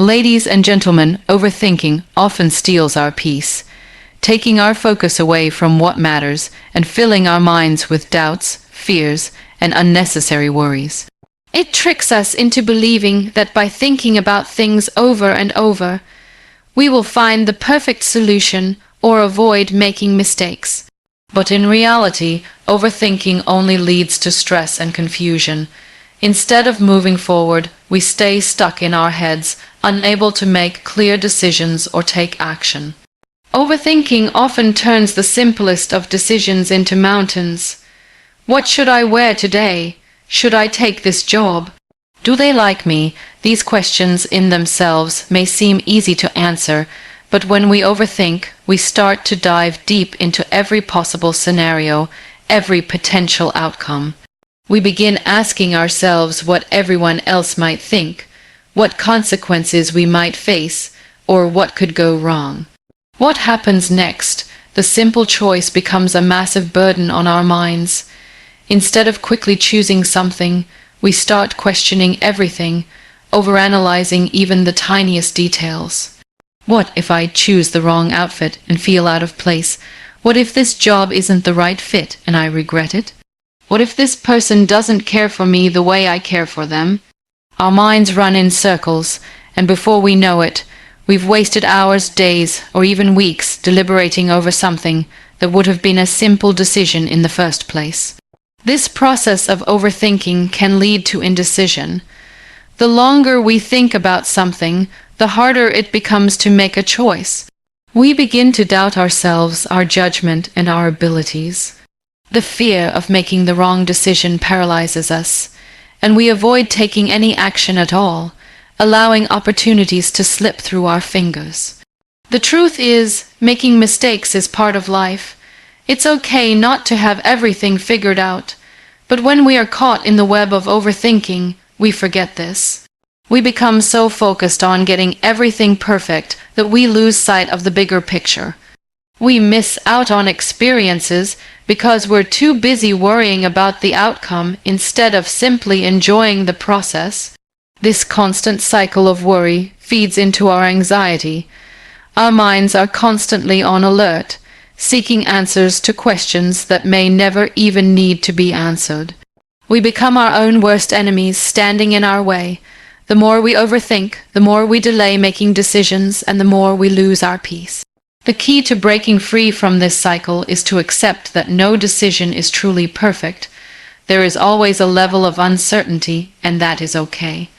Ladies and gentlemen, overthinking often steals our peace, taking our focus away from what matters and filling our minds with doubts, fears, and unnecessary worries. It tricks us into believing that by thinking about things over and over, we will find the perfect solution or avoid making mistakes. But in reality, overthinking only leads to stress and confusion. Instead of moving forward, we stay stuck in our heads, unable to make clear decisions or take action. Overthinking often turns the simplest of decisions into mountains. What should I wear today? Should I take this job? Do they like me? These questions in themselves may seem easy to answer, but when we overthink, we start to dive deep into every possible scenario, every potential outcome. We begin asking ourselves what everyone else might think, what consequences we might face, or what could go wrong. What happens next? The simple choice becomes a massive burden on our minds. Instead of quickly choosing something, we start questioning everything, overanalyzing even the tiniest details. What if I choose the wrong outfit and feel out of place? What if this job isn't the right fit and I regret it? What if this person doesn't care for me the way I care for them? Our minds run in circles, and before we know it, we've wasted hours, days, or even weeks deliberating over something that would have been a simple decision in the first place. This process of overthinking can lead to indecision. The longer we think about something, the harder it becomes to make a choice. We begin to doubt ourselves, our judgment, and our abilities. The fear of making the wrong decision paralyzes us, and we avoid taking any action at all, allowing opportunities to slip through our fingers. The truth is, making mistakes is part of life. It's okay not to have everything figured out, but when we are caught in the web of overthinking, we forget this. We become so focused on getting everything perfect that we lose sight of the bigger picture. We miss out on experiences because we're too busy worrying about the outcome instead of simply enjoying the process. This constant cycle of worry feeds into our anxiety. Our minds are constantly on alert, seeking answers to questions that may never even need to be answered. We become our own worst enemies, standing in our way. The more we overthink, the more we delay making decisions, and the more we lose our peace. The key to breaking free from this cycle is to accept that no decision is truly perfect. There is always a level of uncertainty, and that is okay.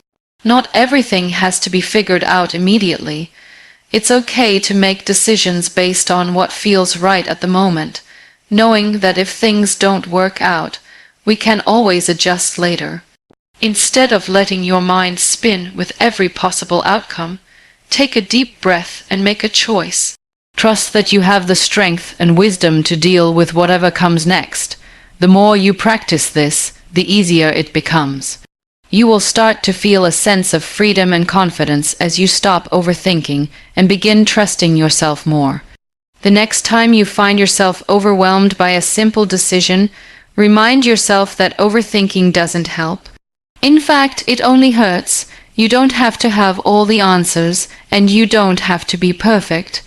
Not everything has to be figured out immediately. It's okay to make decisions based on what feels right at the moment, knowing that if things don't work out, we can always adjust later. Instead of letting your mind spin with every possible outcome, take a deep breath and make a choice. Trust that you have the strength and wisdom to deal with whatever comes next. The more you practice this, the easier it becomes. You will start to feel a sense of freedom and confidence as you stop overthinking and begin trusting yourself more. The next time you find yourself overwhelmed by a simple decision, remind yourself that overthinking doesn't help. In fact, it only hurts. You don't have to have all the answers, and you don't have to be perfect.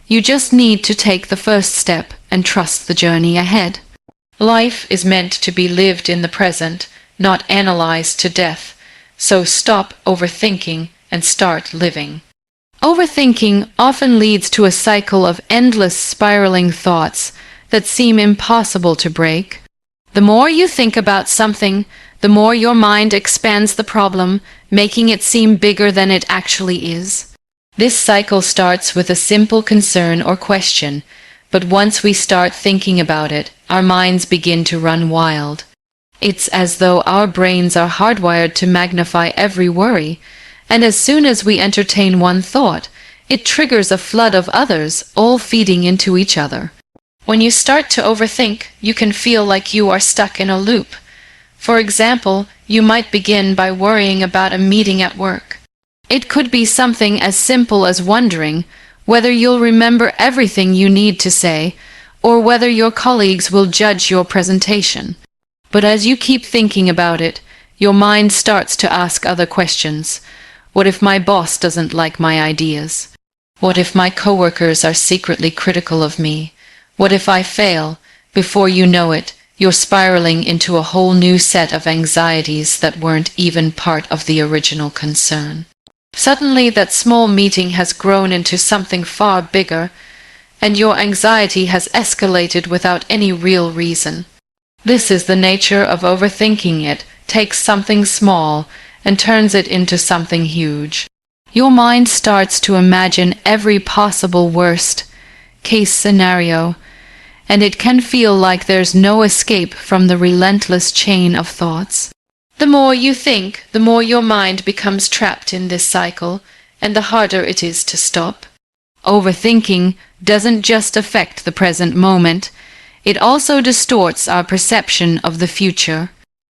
You just need to take the first step and trust the journey ahead. Life is meant to be lived in the present, not analyzed to death. So stop overthinking and start living. Overthinking often leads to a cycle of endless spiraling thoughts that seem impossible to break. The more you think about something, the more your mind expands the problem, making it seem bigger than it actually is. This cycle starts with a simple concern or question, but once we start thinking about it, our minds begin to run wild. It's as though our brains are hardwired to magnify every worry, and as soon as we entertain one thought, it triggers a flood of others, all feeding into each other. When you start to overthink, you can feel like you are stuck in a loop. For example, you might begin by worrying about a meeting at work. It could be something as simple as wondering whether you'll remember everything you need to say, or whether your colleagues will judge your presentation. But as you keep thinking about it, your mind starts to ask other questions. What if my boss doesn't like my ideas? What if my coworkers are secretly critical of me? What if I fail? Before you know it, you're spiraling into a whole new set of anxieties that weren't even part of the original concern. Suddenly that small meeting has grown into something far bigger, and your anxiety has escalated without any real reason. This is the nature of overthinking. It takes something small and turns it into something huge. Your mind starts to imagine every possible worst-case scenario, and it can feel like there's no escape from the relentless chain of thoughts. The more you think, the more your mind becomes trapped in this cycle, and the harder it is to stop. Overthinking doesn't just affect the present moment, it also distorts our perception of the future.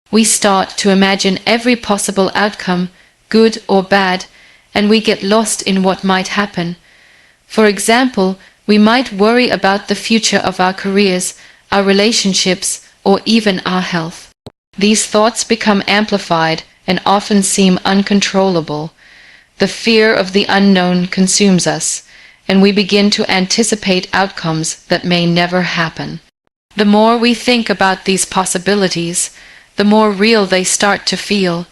We start to imagine every possible outcome, good or bad, and we get lost in what might happen. For example, we might worry about the future of our careers, our relationships, or even our health. These thoughts become amplified and often seem uncontrollable. The fear of the unknown consumes us, and we begin to anticipate outcomes that may never happen. The more we think about these possibilities, the more real they start to feel,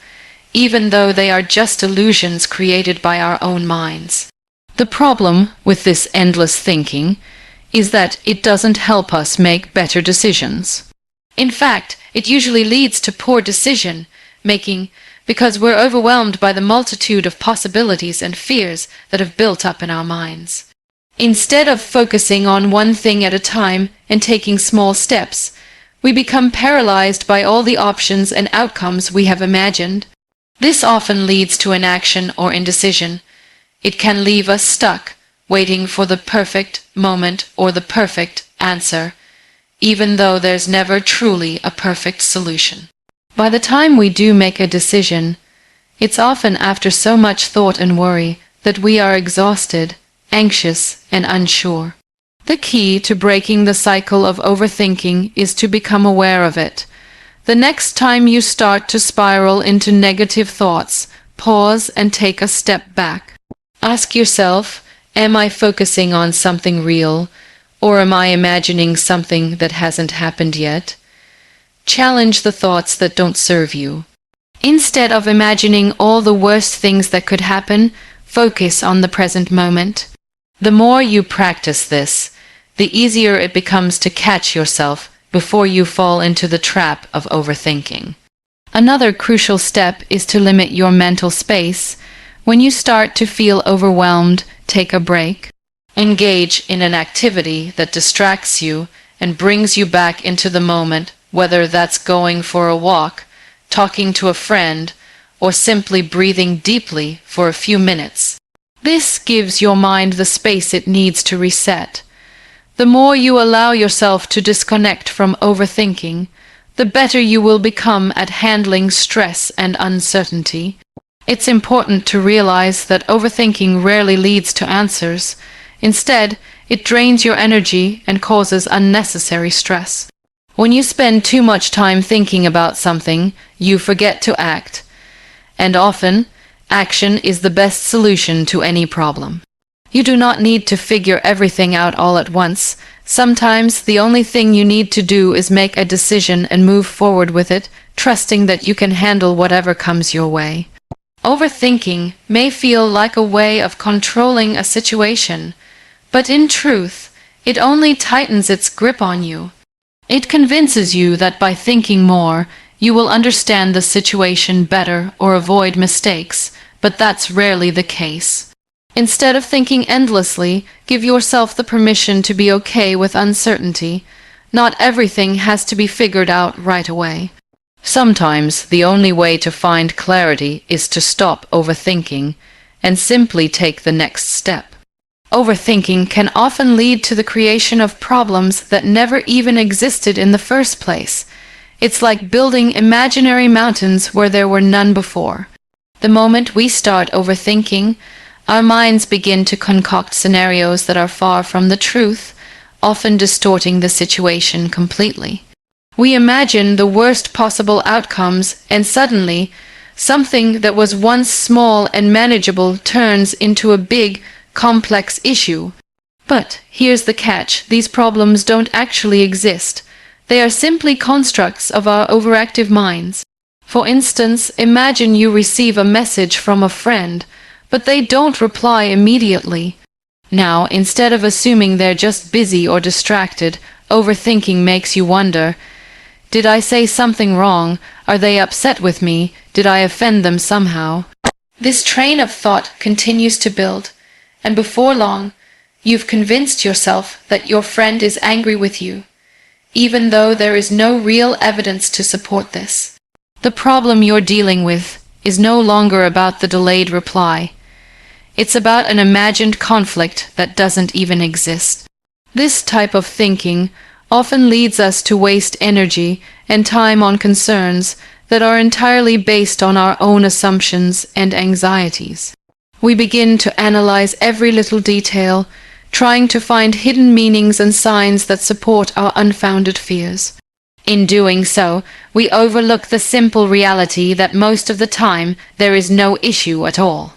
even though they are just illusions created by our own minds. The problem with this endless thinking is that it doesn't help us make better decisions. In fact, it usually leads to poor decision-making because we're overwhelmed by the multitude of possibilities and fears that have built up in our minds. Instead of focusing on one thing at a time and taking small steps, we become paralyzed by all the options and outcomes we have imagined. This often leads to inaction or indecision. It can leave us stuck, waiting for the perfect moment or the perfect answer, even though there's never truly a perfect solution. By the time we do make a decision, it's often after so much thought and worry that we are exhausted, anxious, and unsure. The key to breaking the cycle of overthinking is to become aware of it. The next time you start to spiral into negative thoughts, pause and take a step back. Ask yourself, am I focusing on something real, or am I imagining something that hasn't happened yet? Challenge the thoughts that don't serve you. Instead of imagining all the worst things that could happen, focus on the present moment. The more you practice this, the easier it becomes to catch yourself before you fall into the trap of overthinking. Another crucial step is to limit your mental space. When you start to feel overwhelmed, take a break. Engage in an activity that distracts you and brings you back into the moment, whether that's going for a walk, talking to a friend, or simply breathing deeply for a few minutes. This gives your mind the space it needs to reset. The more you allow yourself to disconnect from overthinking, the better you will become at handling stress and uncertainty. It's important to realize that overthinking rarely leads to answers. Instead, it drains your energy and causes unnecessary stress. When you spend too much time thinking about something, you forget to act. And often, action is the best solution to any problem. You do not need to figure everything out all at once. Sometimes the only thing you need to do is make a decision and move forward with it, trusting that you can handle whatever comes your way. Overthinking may feel like a way of controlling a situation, but in truth, it only tightens its grip on you. It convinces you that by thinking more, you will understand the situation better or avoid mistakes, but that's rarely the case. Instead of thinking endlessly, give yourself the permission to be okay with uncertainty. Not everything has to be figured out right away. Sometimes the only way to find clarity is to stop overthinking and simply take the next step. Overthinking can often lead to the creation of problems that never even existed in the first place. It's like building imaginary mountains where there were none before. The moment we start overthinking, our minds begin to concoct scenarios that are far from the truth, often distorting the situation completely. We imagine the worst possible outcomes, and suddenly, Something that was once small and manageable turns into a big, complex issue. But here's the catch: these problems don't actually exist. They are simply constructs of our overactive minds. For instance, imagine you receive a message from a friend, but they don't reply immediately. Now, instead of assuming they're just busy or distracted, overthinking makes you wonder, did I say something wrong? Are they upset with me? Did I offend them somehow? This train of thought continues to build, and before long, you've convinced yourself that your friend is angry with you, even though there is no real evidence to support this. The problem you're dealing with is no longer about the delayed reply. It's about an imagined conflict that doesn't even exist. This type of thinking often leads us to waste energy and time on concerns that are entirely based on our own assumptions and anxieties. We begin to analyze every little detail, trying to find hidden meanings and signs that support our unfounded fears. In doing so, we overlook the simple reality that most of the time there is no issue at all.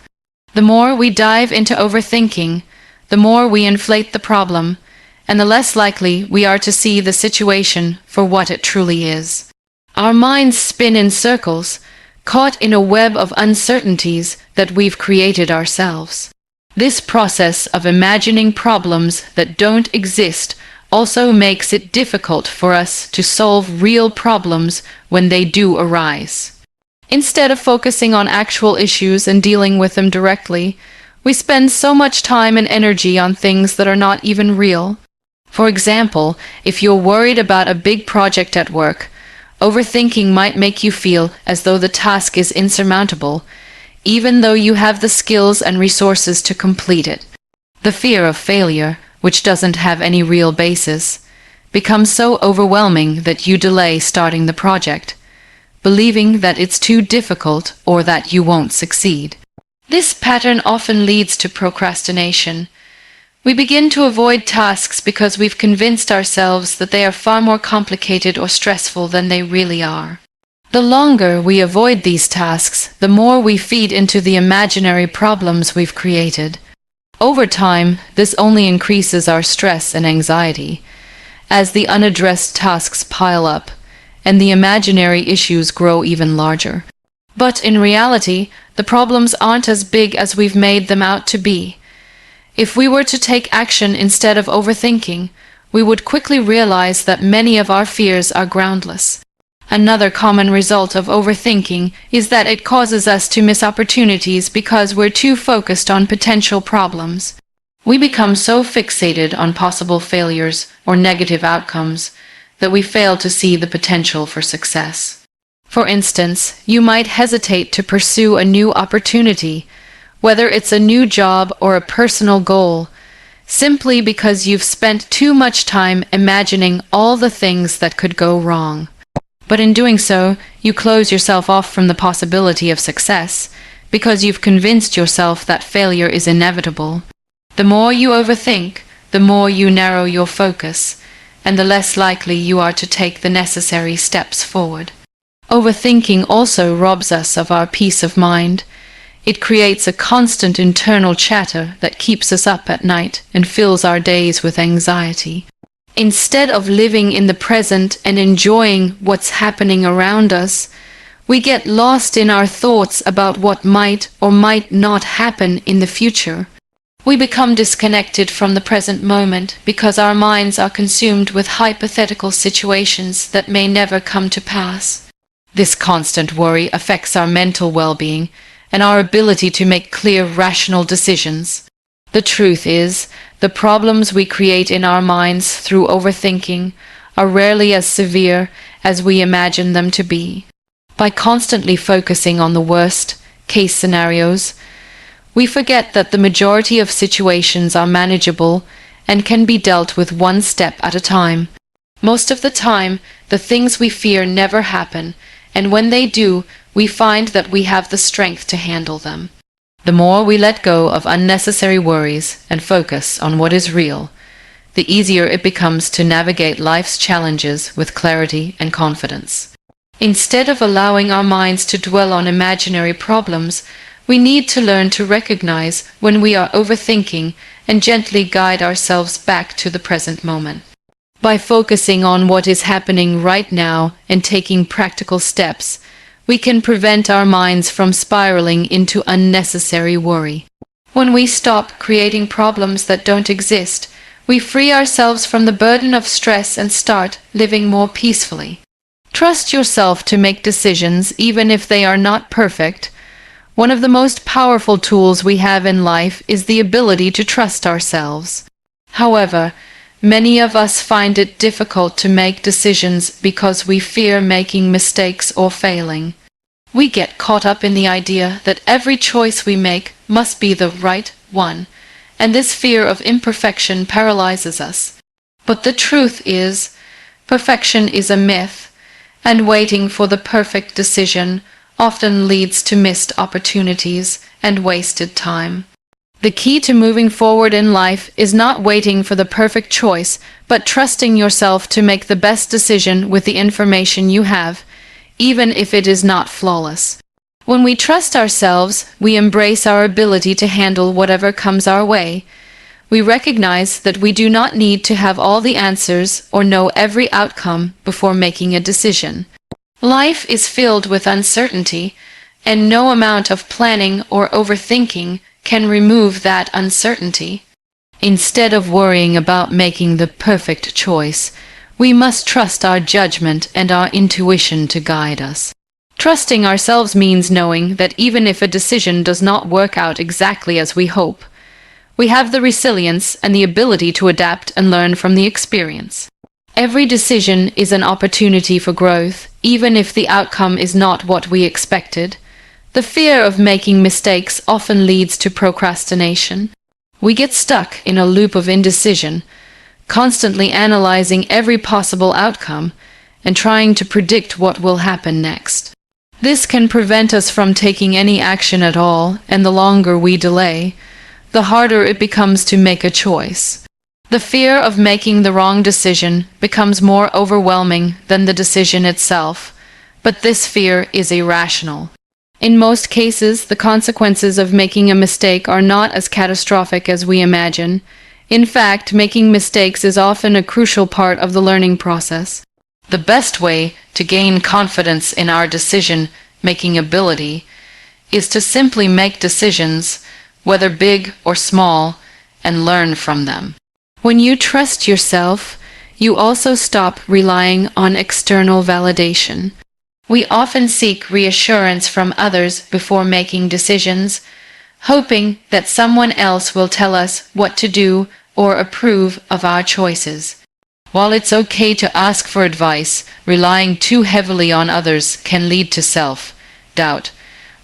The more we dive into overthinking, the more we inflate the problem, and the less likely we are to see the situation for what it truly is. Our minds spin in circles, caught in a web of uncertainties that we've created ourselves. This process of imagining problems that don't exist also makes it difficult for us to solve real problems when they do arise. Instead of focusing on actual issues and dealing with them directly, we spend so much time and energy on things that are not even real. For example, if you're worried about a big project at work, overthinking might make you feel as though the task is insurmountable, even though you have the skills and resources to complete it. The fear of failure, which doesn't have any real basis, becomes so overwhelming that you delay starting the project, believing that it's too difficult or that you won't succeed. This pattern often leads to procrastination. We begin to avoid tasks because we've convinced ourselves that they are far more complicated or stressful than they really are. The longer we avoid these tasks, the more we feed into the imaginary problems we've created. Over time, this only increases our stress and anxiety, as the unaddressed tasks pile up, and the imaginary issues grow even larger. But in reality, the problems aren't as big as we've made them out to be. If we were to take action instead of overthinking, we would quickly realize that many of our fears are groundless. Another common result of overthinking is that it causes us to miss opportunities because we're too focused on potential problems. We become so fixated on possible failures or negative outcomes that we fail to see the potential for success. For instance, you might hesitate to pursue a new opportunity, whether it's a new job or a personal goal, simply because you've spent too much time imagining all the things that could go wrong. But in doing so, you close yourself off from the possibility of success, because you've convinced yourself that failure is inevitable. The more you overthink, the more you narrow your focus, and the less likely you are to take the necessary steps forward. Overthinking also robs us of our peace of mind. It creates a constant internal chatter that keeps us up at night and fills our days with anxiety. Instead of living in the present and enjoying what's happening around us, we get lost in our thoughts about what might or might not happen in the future. We become disconnected from the present moment because our minds are consumed with hypothetical situations that may never come to pass. This constant worry affects our mental well-being and our ability to make clear, rational decisions. The truth is, the problems we create in our minds through overthinking are rarely as severe as we imagine them to be. By constantly focusing on the worst-case scenarios, we forget that the majority of situations are manageable and can be dealt with one step at a time. Most of the time, the things we fear never happen, and when they do, we find that we have the strength to handle them. The more we let go of unnecessary worries and focus on what is real, the easier it becomes to navigate life's challenges with clarity and confidence. Instead of allowing our minds to dwell on imaginary problems, we need to learn to recognize when we are overthinking and gently guide ourselves back to the present moment. By focusing on what is happening right now and taking practical steps, we can prevent our minds from spiraling into unnecessary worry. When we stop creating problems that don't exist, we free ourselves from the burden of stress and start living more peacefully. Trust yourself to make decisions even if they are not perfect. One of the most powerful tools we have in life is the ability to trust ourselves. However, many of us find it difficult to make decisions because we fear making mistakes or failing. We get caught up in the idea that every choice we make must be the right one, and this fear of imperfection paralyzes us. But the truth is, perfection is a myth, and waiting for the perfect decision often leads to missed opportunities and wasted time. The key to moving forward in life is not waiting for the perfect choice, but trusting yourself to make the best decision with the information you have, even if it is not flawless. When we trust ourselves, we embrace our ability to handle whatever comes our way. We recognize that we do not need to have all the answers or know every outcome before making a decision. Life is filled with uncertainty, and no amount of planning or overthinking can remove that uncertainty. Instead of worrying about making the perfect choice, we must trust our judgment and our intuition to guide us. Trusting ourselves means knowing that even if a decision does not work out exactly as we hope, we have the resilience and the ability to adapt and learn from the experience. Every decision is an opportunity for growth, even if the outcome is not what we expected. The fear of making mistakes often leads to procrastination. We get stuck in a loop of indecision, constantly analyzing every possible outcome and trying to predict what will happen next. This can prevent us from taking any action at all, and the longer we delay, the harder it becomes to make a choice. The fear of making the wrong decision becomes more overwhelming than the decision itself, but this fear is irrational. In most cases, the consequences of making a mistake are not as catastrophic as we imagine. In fact, making mistakes is often a crucial part of the learning process. The best way to gain confidence in our decision-making ability is to simply make decisions, whether big or small, and learn from them. When you trust yourself, you also stop relying on external validation. We often seek reassurance from others before making decisions, hoping that someone else will tell us what to do or approve of our choices. While it's okay to ask for advice, relying too heavily on others can lead to self-doubt.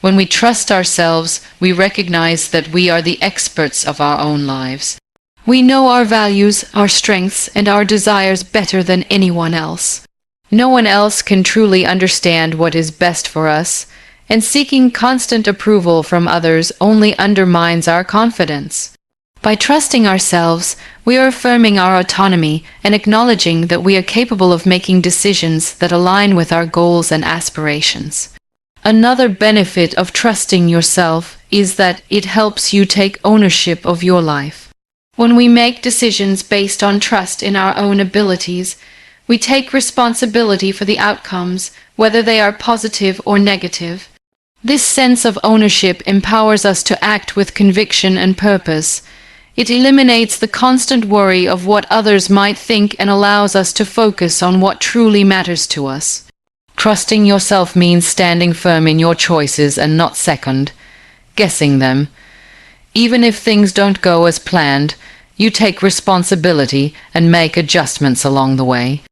When we trust ourselves, we recognize that we are the experts of our own lives. We know our values, our strengths, and our desires better than anyone else. No one else can truly understand what is best for us, and seeking constant approval from others only undermines our confidence. By trusting ourselves, we are affirming our autonomy and acknowledging that we are capable of making decisions that align with our goals and aspirations. Another benefit of trusting yourself is that it helps you take ownership of your life. When we make decisions based on trust in our own abilities, we take responsibility for the outcomes, whether they are positive or negative. This sense of ownership empowers us to act with conviction and purpose. It eliminates the constant worry of what others might think and allows us to focus on what truly matters to us. Trusting yourself means standing firm in your choices and not second-guessing them. Even if things don't go as planned, you take responsibility and make adjustments along the way.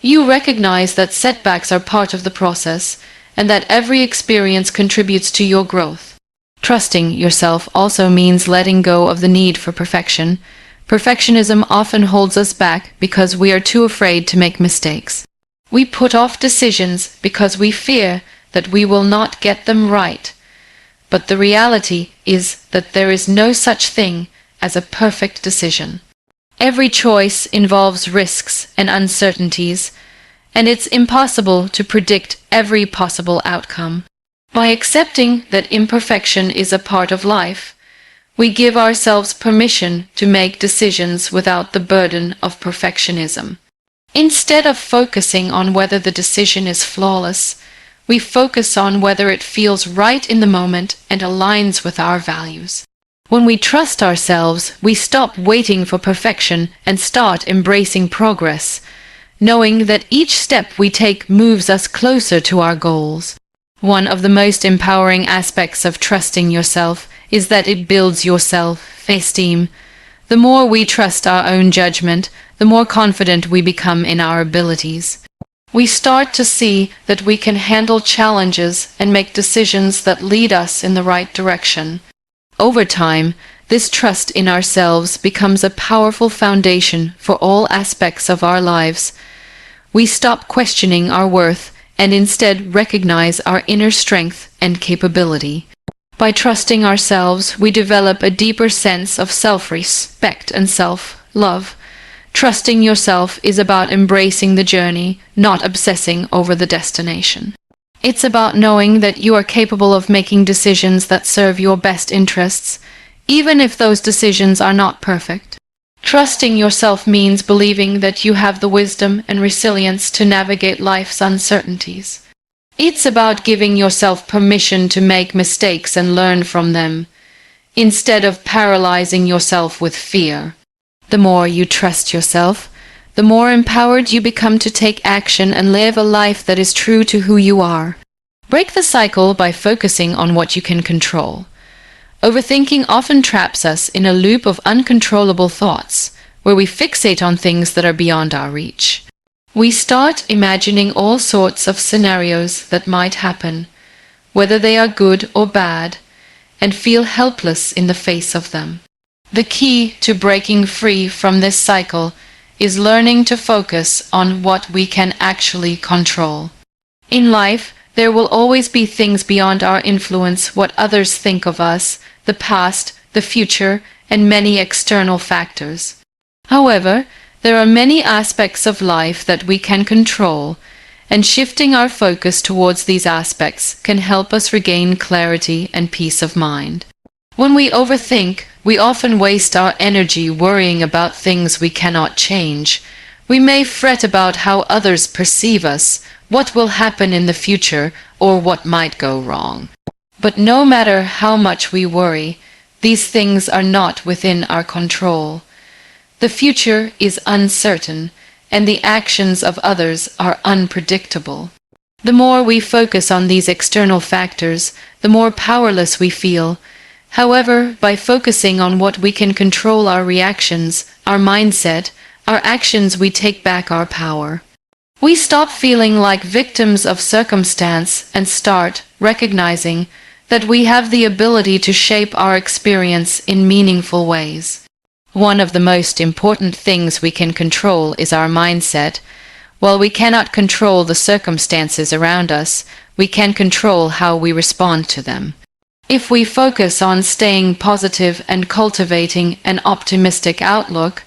You recognize that setbacks are part of the process and that every experience contributes to your growth. Trusting yourself also means letting go of the need for perfection. Perfectionism often holds us back because we are too afraid to make mistakes. We put off decisions because we fear that we will not get them right. But the reality is that there is no such thing as a perfect decision. Every choice involves risks and uncertainties, and it's impossible to predict every possible outcome. By accepting that imperfection is a part of life, we give ourselves permission to make decisions without the burden of perfectionism. Instead of focusing on whether the decision is flawless, we focus on whether it feels right in the moment and aligns with our values. When we trust ourselves, we stop waiting for perfection and start embracing progress, knowing that each step we take moves us closer to our goals. One of the most empowering aspects of trusting yourself is that it builds your self-esteem. The more we trust our own judgment, the more confident we become in our abilities. We start to see that we can handle challenges and make decisions that lead us in the right direction. Over time, this trust in ourselves becomes a powerful foundation for all aspects of our lives. We stop questioning our worth and instead recognize our inner strength and capability. By trusting ourselves, we develop a deeper sense of self-respect and self-love. Trusting yourself is about embracing the journey, not obsessing over the destination. It's about knowing that you are capable of making decisions that serve your best interests, even if those decisions are not perfect. Trusting yourself means believing that you have the wisdom and resilience to navigate life's uncertainties. It's about giving yourself permission to make mistakes and learn from them, instead of paralyzing yourself with fear. The more you trust yourself, the more empowered you become to take action and live a life that is true to who you are. Break the cycle by focusing on what you can control. Overthinking often traps us in a loop of uncontrollable thoughts, where we fixate on things that are beyond our reach. We start imagining all sorts of scenarios that might happen, whether they are good or bad, and feel helpless in the face of them. The key to breaking free from this cycle is learning to focus on what we can actually control. In life, there will always be things beyond our influence: what others think of us, the past, the future, and many external factors. However, there are many aspects of life that we can control, and shifting our focus towards these aspects can help us regain clarity and peace of mind. When we overthink, we often waste our energy worrying about things we cannot change. We may fret about how others perceive us, what will happen in the future, or what might go wrong. But no matter how much we worry, these things are not within our control. The future is uncertain, and the actions of others are unpredictable. The more we focus on these external factors, the more powerless we feel. However, by focusing on what we can control, our reactions, our mindset, our actions, we take back our power. We stop feeling like victims of circumstance and start recognizing that we have the ability to shape our experience in meaningful ways. One of the most important things we can control is our mindset. While we cannot control the circumstances around us, we can control how we respond to them. If we focus on staying positive and cultivating an optimistic outlook,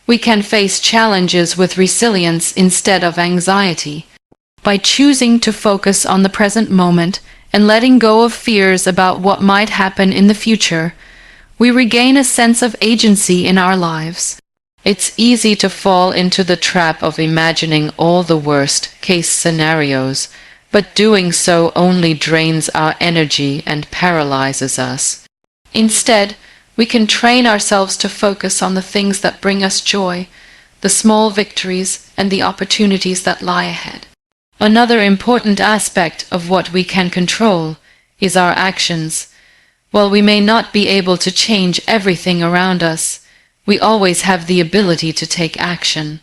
we can face challenges with resilience instead of anxiety. By choosing to focus on the present moment and letting go of fears about what might happen in the future, we regain a sense of agency in our lives. It's easy to fall into the trap of imagining all the worst-case scenarios, but doing so only drains our energy and paralyzes us. Instead, we can train ourselves to focus on the things that bring us joy, the small victories, and the opportunities that lie ahead. Another important aspect of what we can control is our actions. While we may not be able to change everything around us, we always have the ability to take action.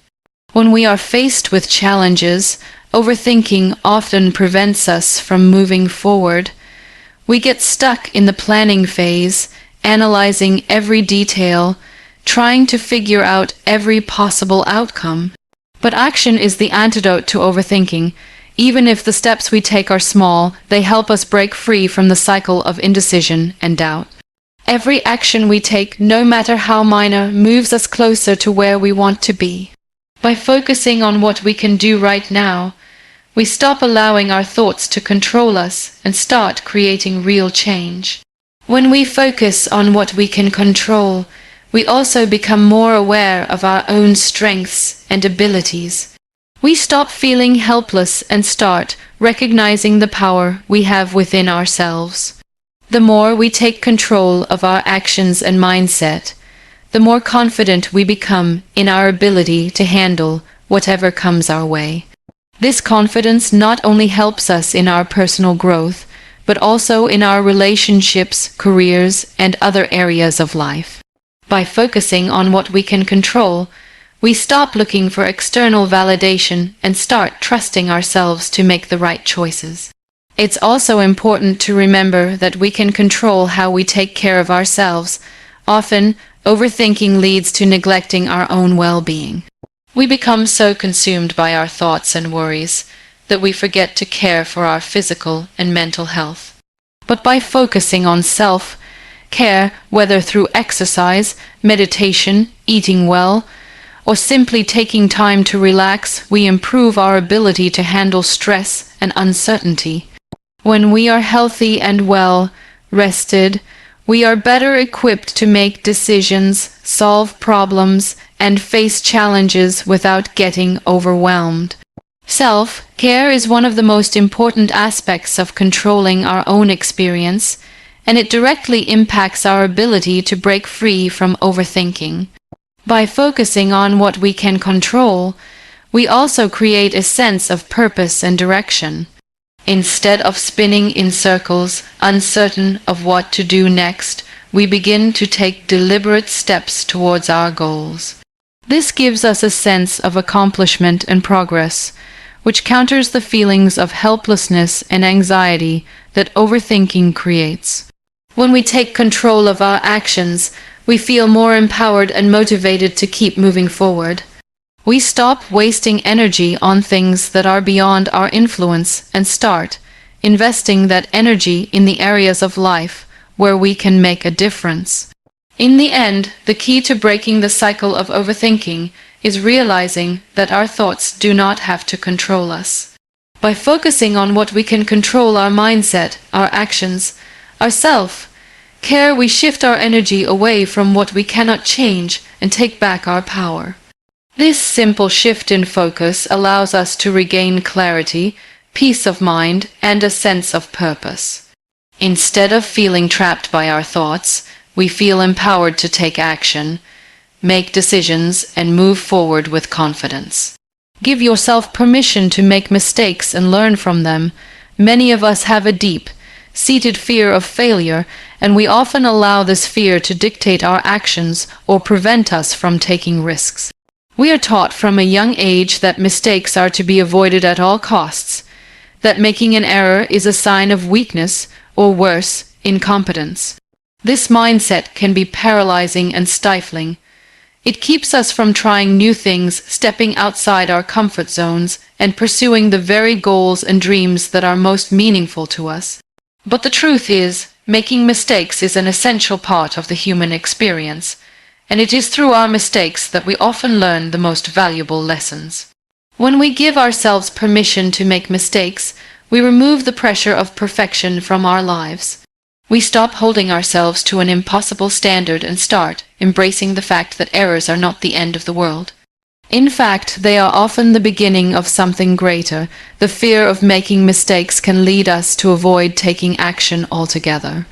When we are faced with challenges, overthinking often prevents us from moving forward. We get stuck in the planning phase, analyzing every detail, trying to figure out every possible outcome. But action is the antidote to overthinking. Even if the steps we take are small, they help us break free from the cycle of indecision and doubt. Every action we take, no matter how minor, moves us closer to where we want to be. By focusing on what we can do right now, we stop allowing our thoughts to control us and start creating real change. When we focus on what we can control, we also become more aware of our own strengths and abilities. We stop feeling helpless and start recognizing the power we have within ourselves. The more we take control of our actions and mindset, the more confident we become in our ability to handle whatever comes our way. This confidence not only helps us in our personal growth, but also in our relationships, careers, and other areas of life. By focusing on what we can control, we stop looking for external validation and start trusting ourselves to make the right choices. It's also important to remember that we can control how we take care of ourselves. Often, overthinking leads to neglecting our own well-being. We become so consumed by our thoughts and worries that we forget to care for our physical and mental health. But by focusing on self-care, whether through exercise, meditation, eating well, or simply taking time to relax, we improve our ability to handle stress and uncertainty. When we are healthy and well rested, we are better equipped to make decisions, solve problems, and face challenges without getting overwhelmed. Self-care is one of the most important aspects of controlling our own experience, and it directly impacts our ability to break free from overthinking. By focusing on what we can control, we also create a sense of purpose and direction. Instead of spinning in circles, uncertain of what to do next, we begin to take deliberate steps towards our goals. This gives us a sense of accomplishment and progress, which counters the feelings of helplessness and anxiety that overthinking creates. When we take control of our actions, we feel more empowered and motivated to keep moving forward. We stop wasting energy on things that are beyond our influence and start investing that energy in the areas of life where we can make a difference. In the end, the key to breaking the cycle of overthinking is realizing that our thoughts do not have to control us. By focusing on what we can control, our mindset, our actions, our self-care, we shift our energy away from what we cannot change and take back our power. This simple shift in focus allows us to regain clarity, peace of mind, and a sense of purpose. Instead of feeling trapped by our thoughts, we feel empowered to take action, make decisions, and move forward with confidence. Give yourself permission to make mistakes and learn from them. Many of us have a deep-seated fear of failure, and we often allow this fear to dictate our actions or prevent us from taking risks. We are taught from a young age that mistakes are to be avoided at all costs, that making an error is a sign of weakness or worse, incompetence. This mindset can be paralyzing and stifling. It keeps us from trying new things, stepping outside our comfort zones, and pursuing the very goals and dreams that are most meaningful to us. But the truth is, making mistakes is an essential part of the human experience, and it is through our mistakes that we often learn the most valuable lessons. When we give ourselves permission to make mistakes, we remove the pressure of perfection from our lives. We stop holding ourselves to an impossible standard and start embracing the fact that errors are not the end of the world. In fact, they are often the beginning of something greater. The fear of making mistakes can lead us to avoid taking action altogether.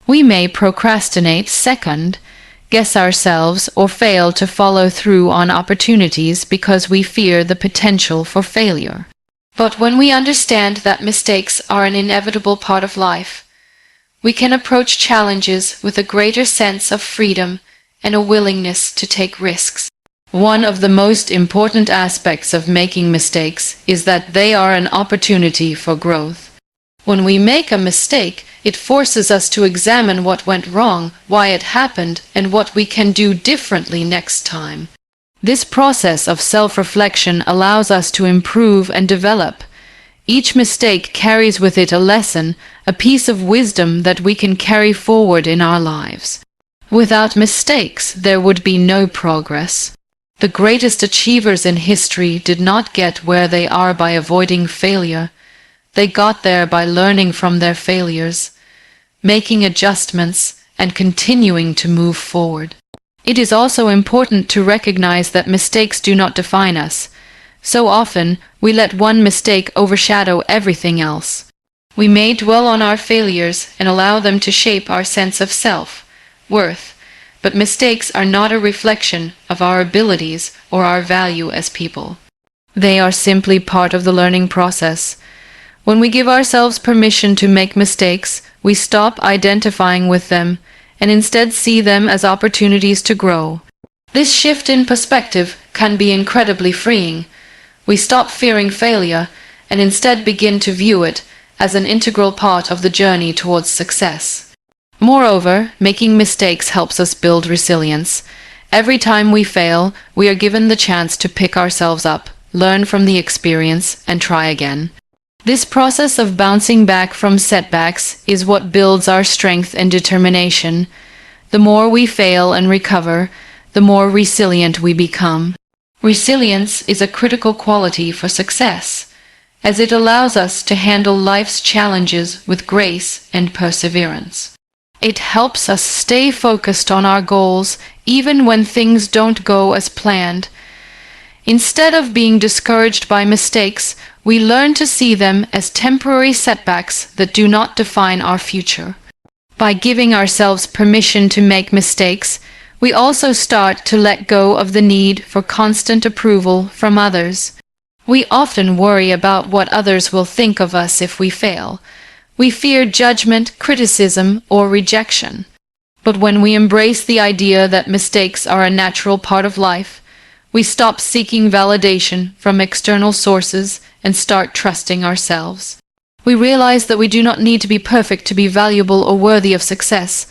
We may procrastinate, second-guess ourselves, or fail to follow through on opportunities because we fear the potential for failure. But when we understand that mistakes are an inevitable part of life, we can approach challenges with a greater sense of freedom and a willingness to take risks. One of the most important aspects of making mistakes is that they are an opportunity for growth. When we make a mistake, it forces us to examine what went wrong, why it happened, and what we can do differently next time. This process of self-reflection allows us to improve and develop. Each mistake carries with it a lesson, a piece of wisdom that we can carry forward in our lives. Without mistakes, there would be no progress. The greatest achievers in history did not get where they are by avoiding failure. They got there by learning from their failures, making adjustments, and continuing to move forward. It is also important to recognize that mistakes do not define us. So often, we let one mistake overshadow everything else. We may dwell on our failures and allow them to shape our sense of self-worth, but mistakes are not a reflection of our abilities or our value as people. They are simply part of the learning process. When we give ourselves permission to make mistakes, we stop identifying with them and instead see them as opportunities to grow. This shift in perspective can be incredibly freeing. We stop fearing failure and instead begin to view it as an integral part of the journey towards success. Moreover, making mistakes helps us build resilience. Every time we fail, we are given the chance to pick ourselves up, learn from the experience, and try again. This process of bouncing back from setbacks is what builds our strength and determination. The more we fail and recover, the more resilient we become. Resilience is a critical quality for success, as it allows us to handle life's challenges with grace and perseverance. It helps us stay focused on our goals even when things don't go as planned. Instead of being discouraged by mistakes, we learn to see them as temporary setbacks that do not define our future. By giving ourselves permission to make mistakes, we also start to let go of the need for constant approval from others. We often worry about what others will think of us if we fail. We fear judgment, criticism, or rejection. But when we embrace the idea that mistakes are a natural part of life, we stop seeking validation from external sources and start trusting ourselves. We realize that we do not need to be perfect to be valuable or worthy of success.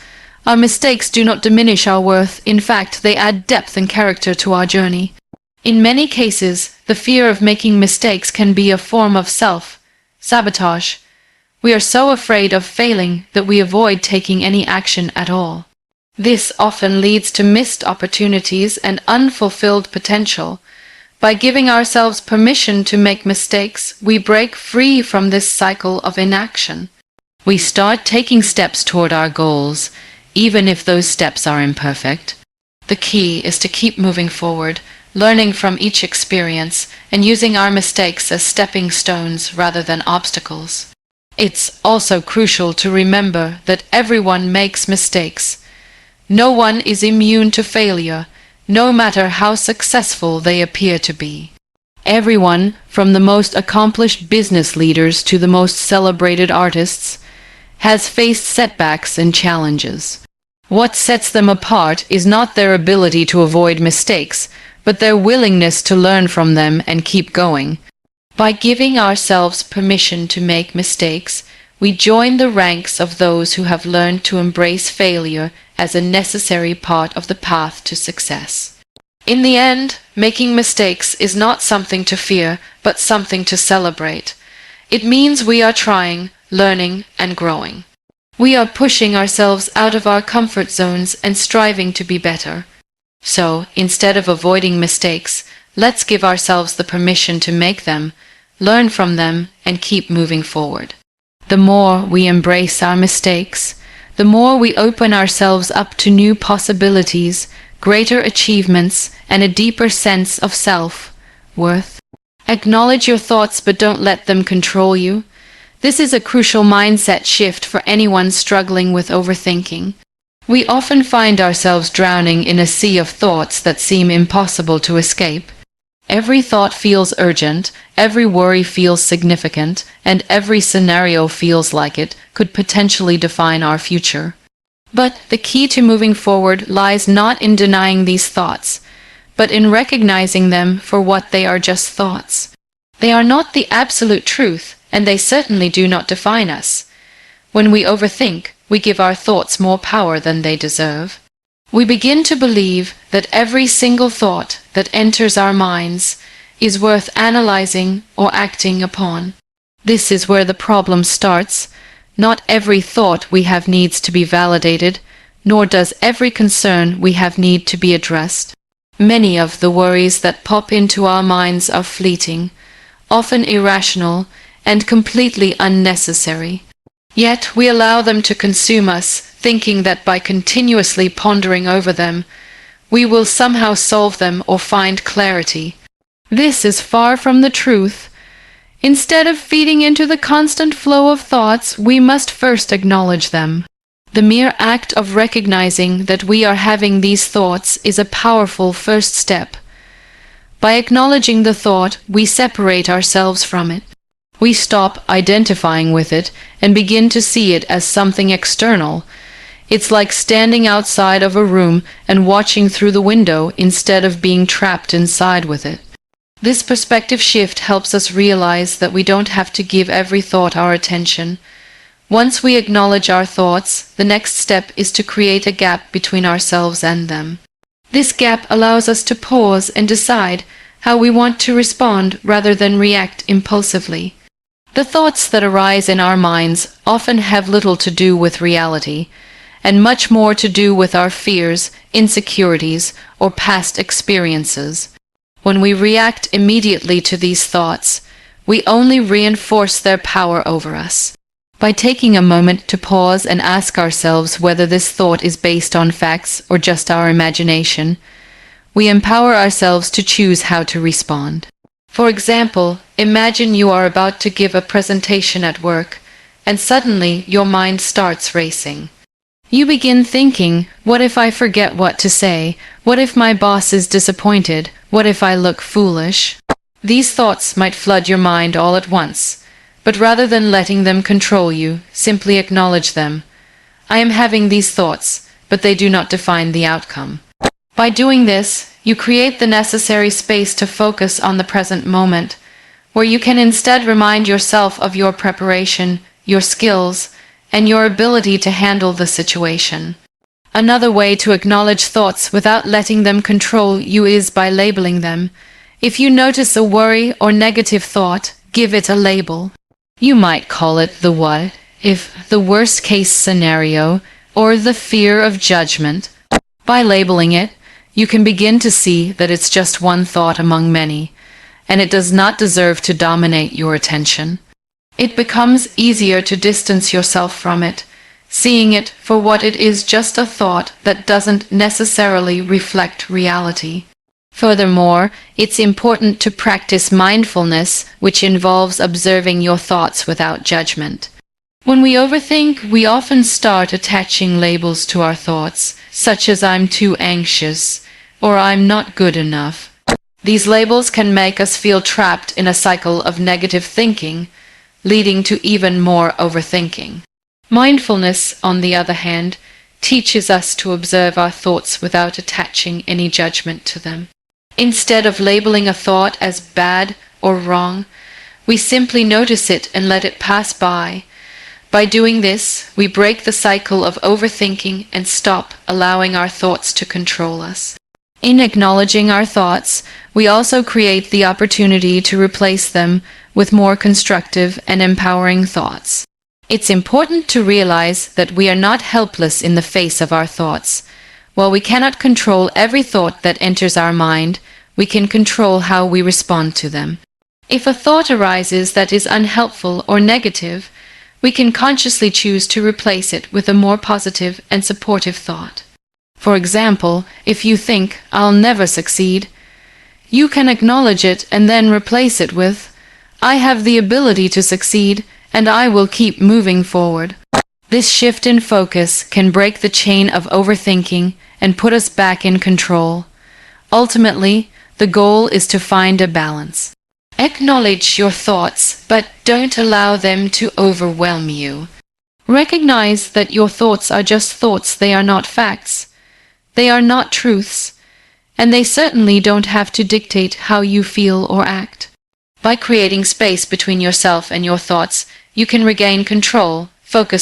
Our mistakes do not diminish our worth. In fact, they add depth and character to our journey. In many cases, the fear of making mistakes can be a form of self-sabotage. We are so afraid of failing that we avoid taking any action at all. This often leads to missed opportunities and unfulfilled potential. By giving ourselves permission to make mistakes, we break free from this cycle of inaction. We start taking steps toward our goals, even if those steps are imperfect. The key is to keep moving forward, learning from each experience, and using our mistakes as stepping stones rather than obstacles. It's also crucial to remember that everyone makes mistakes. No one is immune to failure, no matter how successful they appear to be. Everyone, from the most accomplished business leaders to the most celebrated artists, has faced setbacks and challenges. What sets them apart is not their ability to avoid mistakes, but their willingness to learn from them and keep going. By giving ourselves permission to make mistakes, we join the ranks of those who have learned to embrace failure as a necessary part of the path to success. In the end, making mistakes is not something to fear, but something to celebrate. It means we are trying, learning, and growing. We are pushing ourselves out of our comfort zones and striving to be better. So, instead of avoiding mistakes, let's give ourselves the permission to make them, learn from them, and keep moving forward. The more we embrace our mistakes, the more we open ourselves up to new possibilities, greater achievements, and a deeper sense of self-worth. Acknowledge your thoughts, but don't let them control you. This is a crucial mindset shift for anyone struggling with overthinking. We often find ourselves drowning in a sea of thoughts that seem impossible to escape. Every thought feels urgent, every worry feels significant, and every scenario feels like it could potentially define our future. But the key to moving forward lies not in denying these thoughts, but in recognizing them for what they are: just thoughts. They are not the absolute truth, and they certainly do not define us. When we overthink, we give our thoughts more power than they deserve. We begin to believe that every single thought that enters our minds is worth analyzing or acting upon. This is where the problem starts. Not every thought we have needs to be validated, nor does every concern we have need to be addressed. Many of the worries that pop into our minds are fleeting, often irrational, and completely unnecessary. Yet we allow them to consume us, thinking that by continuously pondering over them, we will somehow solve them or find clarity. This is far from the truth. Instead of feeding into the constant flow of thoughts, we must first acknowledge them. The mere act of recognizing that we are having these thoughts is a powerful first step. By acknowledging the thought, we separate ourselves from it. We stop identifying with it and begin to see it as something external. It's like standing outside of a room and watching through the window instead of being trapped inside with it. This perspective shift helps us realize that we don't have to give every thought our attention. Once we acknowledge our thoughts, the next step is to create a gap between ourselves and them. This gap allows us to pause and decide how we want to respond rather than react impulsively. The thoughts that arise in our minds often have little to do with reality, and much more to do with our fears, insecurities, or past experiences. When we react immediately to these thoughts, we only reinforce their power over us. By taking a moment to pause and ask ourselves whether this thought is based on facts or just our imagination, we empower ourselves to choose how to respond. For example, imagine you are about to give a presentation at work, and suddenly your mind starts racing. You begin thinking, what if I forget what to say? What if my boss is disappointed? What if I look foolish? These thoughts might flood your mind all at once. But rather than letting them control you, simply acknowledge them. I am having these thoughts, but they do not define the outcome. By doing this, you create the necessary space to focus on the present moment, where you can instead remind yourself of your preparation, your skills, and your ability to handle the situation. Another way to acknowledge thoughts without letting them control you is by labeling them. If you notice a worry or negative thought, give it a label. You might call it the what if, the worst case scenario, or the fear of judgment. By labeling it, you can begin to see that it's just one thought among many, and it does not deserve to dominate your attention. It becomes easier to distance yourself from it, seeing it for what it is, just a thought that doesn't necessarily reflect reality. Furthermore, it's important to practice mindfulness, which involves observing your thoughts without judgment. When we overthink, we often start attaching labels to our thoughts, such as I'm too anxious or I'm not good enough. These labels can make us feel trapped in a cycle of negative thinking, leading to even more overthinking. Mindfulness, on the other hand, teaches us to observe our thoughts without attaching any judgment to them. Instead of labeling a thought as bad or wrong, we simply notice it and let it pass by. By doing this, we break the cycle of overthinking and stop allowing our thoughts to control us. In acknowledging our thoughts, we also create the opportunity to replace them with more constructive and empowering thoughts. It's important to realize that we are not helpless in the face of our thoughts. While we cannot control every thought that enters our mind, we can control how we respond to them. If a thought arises that is unhelpful or negative, we can consciously choose to replace it with a more positive and supportive thought. For example, if you think, I'll never succeed, you can acknowledge it and then replace it with, I have the ability to succeed, and I will keep moving forward. This shift in focus can break the chain of overthinking and put us back in control. Ultimately, the goal is to find a balance. Acknowledge your thoughts, but don't allow them to overwhelm you. Recognize that your thoughts are just thoughts, they are not facts. They are not truths, and they certainly don't have to dictate how you feel or act. By creating space between yourself and your thoughts, you can regain control, focus